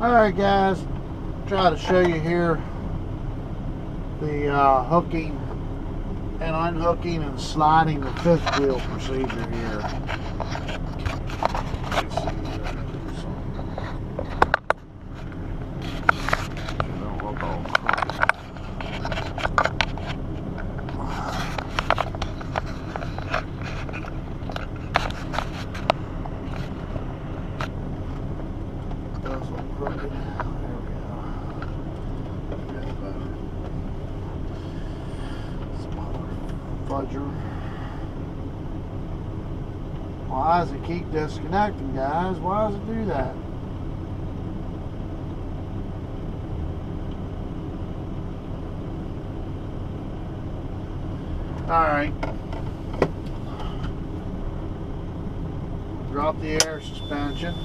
Alright guys, try to show you here the hooking and unhooking and sliding the fifth wheel procedure here. Why does it keep disconnecting, guys? Why does it do that? Alright. Drop the air suspension.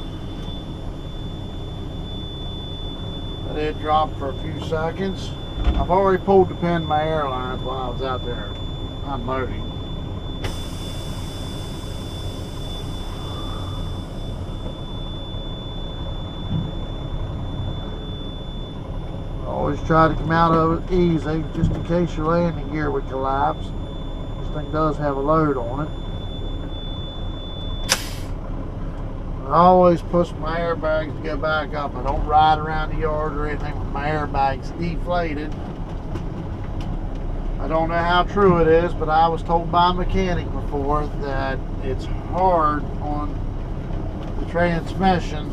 Let it drop for a few seconds. I've already pulled the pin in my air lines while I was out there unloading. Always try to come out of it easy, just in case your landing gear would collapse. This thing does have a load on it. I always push my airbags to go back up. I don't ride around the yard or anything with my airbags deflated. I don't know how true it is, but I was told by a mechanic before that it's hard on the transmission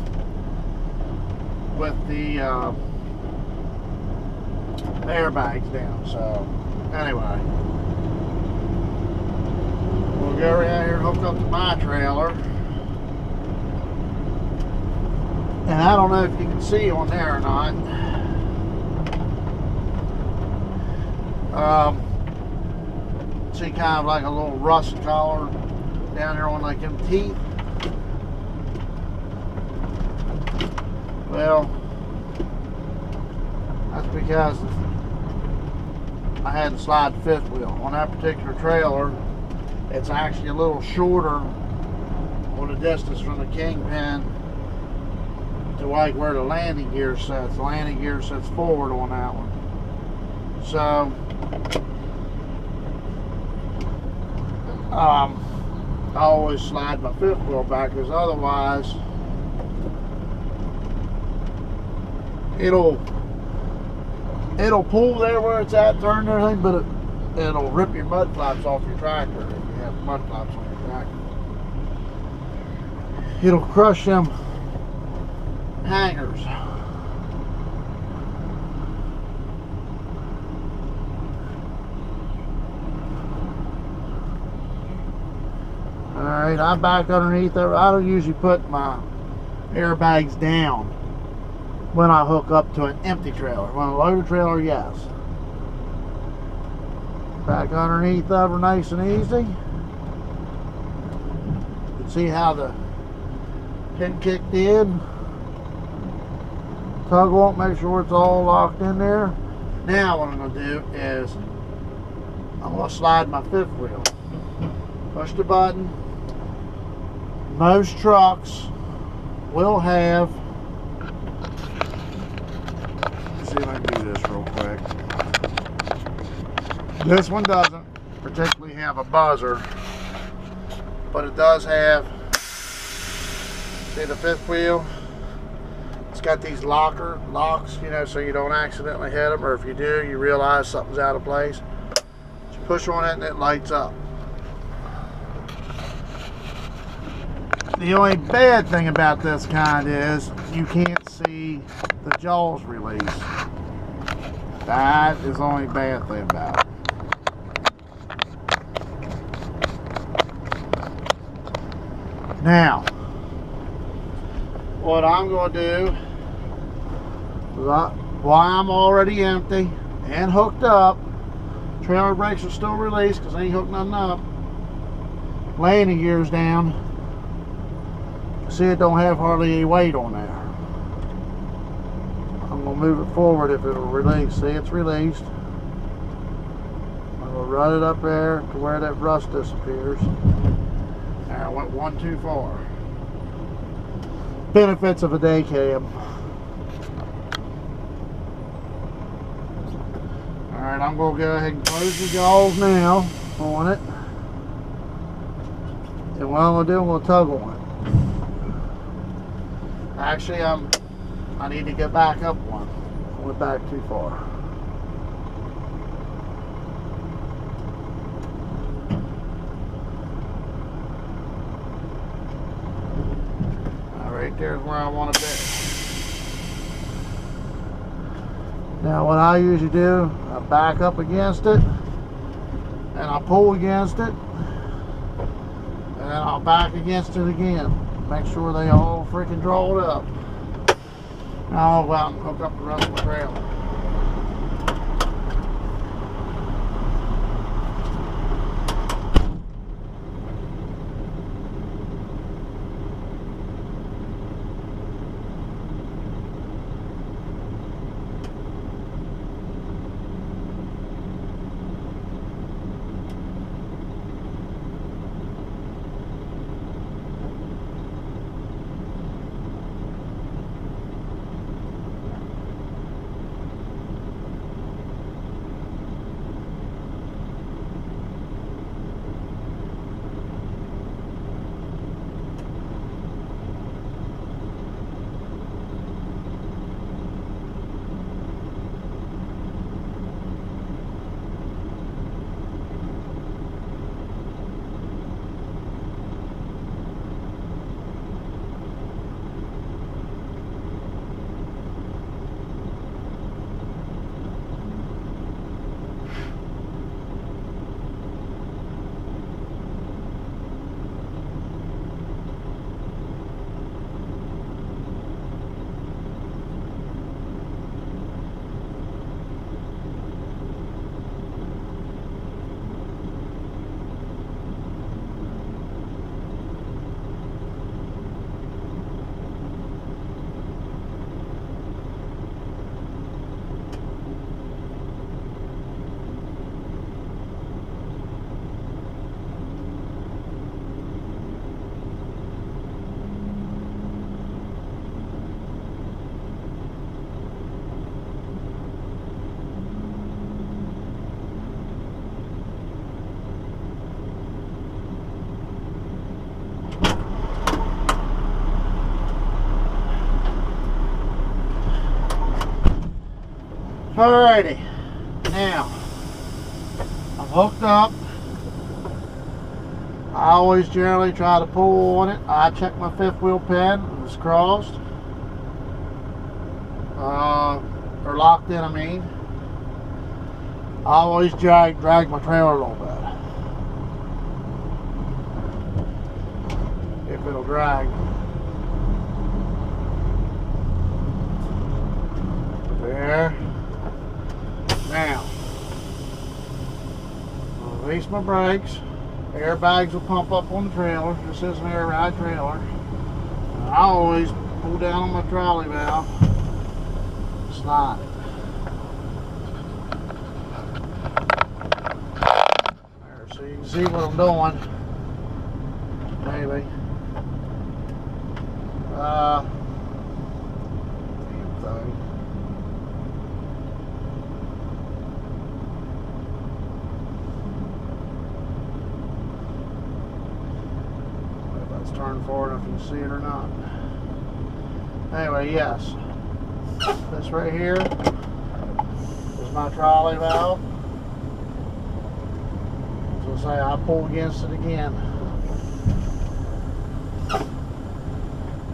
with the airbags down. So anyway, we'll go around here and hook up to my trailer. And I don't know if you can see on there or not. See kind of like a little rust color down there on like them teeth. Well, that's because I had to slide the fifth wheel. On that particular trailer, it's actually a little shorter on the distance from the kingpin to like where the landing gear sets. The landing gear sets forward on that one. So, I always slide my fifth wheel back, because otherwise it'll pull there where it's at, turn and everything, but it'll rip your mud flaps off your tractor if you have mud flaps on your tractor. It'll crush them hangers. Alright, I'm back underneath there. I don't usually put my airbags down when I hook up to an empty trailer. When I load a trailer, yes. Back underneath over nice and easy. You can see how the pin kicked in. Tug on it, make sure it's all locked in there. Now what I'm going to do is I'm going to slide my fifth wheel. Push the button. Most trucks will have, let's see if I can do this real quick. This one doesn't particularly have a buzzer, but it does have, see the fifth wheel? It's got these locks, you know, so you don't accidentally hit them, or if you do, you realize something's out of place. You push on it and it lights up. The only bad thing about this kind is you can't see the jaws release. That is the only bad thing about it. Now, what I'm going to do, while I'm already empty and hooked up, trailer brakes are still released because I ain't hooked nothing up, landing gear's down. See, it don't have hardly any weight on there. I'm going to move it forward if it'll release. See, it's released. I'm going to run it up there to where that rust disappears. There, I went one too far. Benefits of a day cam. Alright, I'm going to go ahead and close the jaws now on it. And what I'm going to do, I'm going to tug on it. Actually, I need to get back up one. I went back too far. Right there's where I want to be. Now what I usually do, I back up against it and I pull against it and then I'll back against it again. Make sure they all freaking draw it up. Now I'll go out and hook up the rest of the trailer. Alrighty, now I'm hooked up. I always generally try to pull on it. I check my fifth wheel pin, it's crossed, or locked in, I mean. I always drag my trailer a little bit, if it'll drag. There. Now, I'll release my brakes. Airbags will pump up on the trailer. This is an air ride trailer. I always pull down on my trolley valve, slide it. There, so you can see what I'm doing. Maybe. Damn thing. Turn forward if you can see it or not. Anyway, yes. This right here is my trolley valve. So say I pull against it again.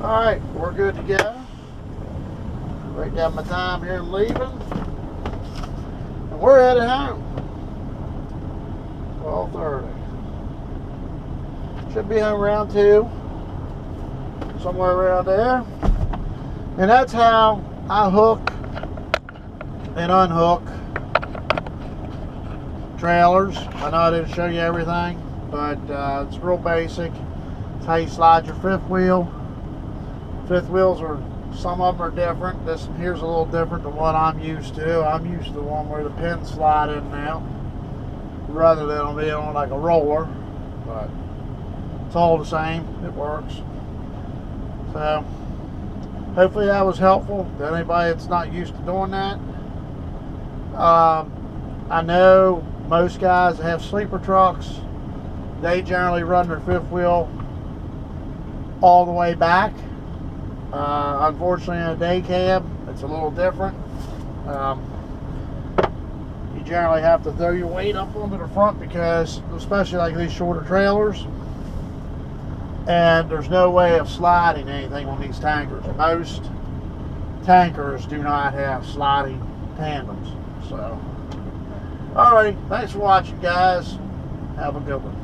Alright, we're good to go. Write down my time here and leaving. And we're headed home. 12:30. Should be home around 2, somewhere around there. And that's how I hook and unhook trailers. I know I didn't show you everything, but it's real basic. It's how you slide your fifth wheel. Fifth wheels are, some of them are different. This here's a little different than what I'm used to. I'm used to the one where the pins slide in and out, rather than on being on like a roller. But it's all the same. It works. So hopefully that was helpful to anybody that's not used to doing that. I know most guys that have sleeper trucks, they generally run their fifth wheel all the way back. Unfortunately, in a day cab, it's a little different. You generally have to throw your weight up onto the front because, especially like these shorter trailers, and there's no way of sliding anything on these tankers. Most tankers do not have sliding tandems. So, alright, thanks for watching, guys. Have a good one.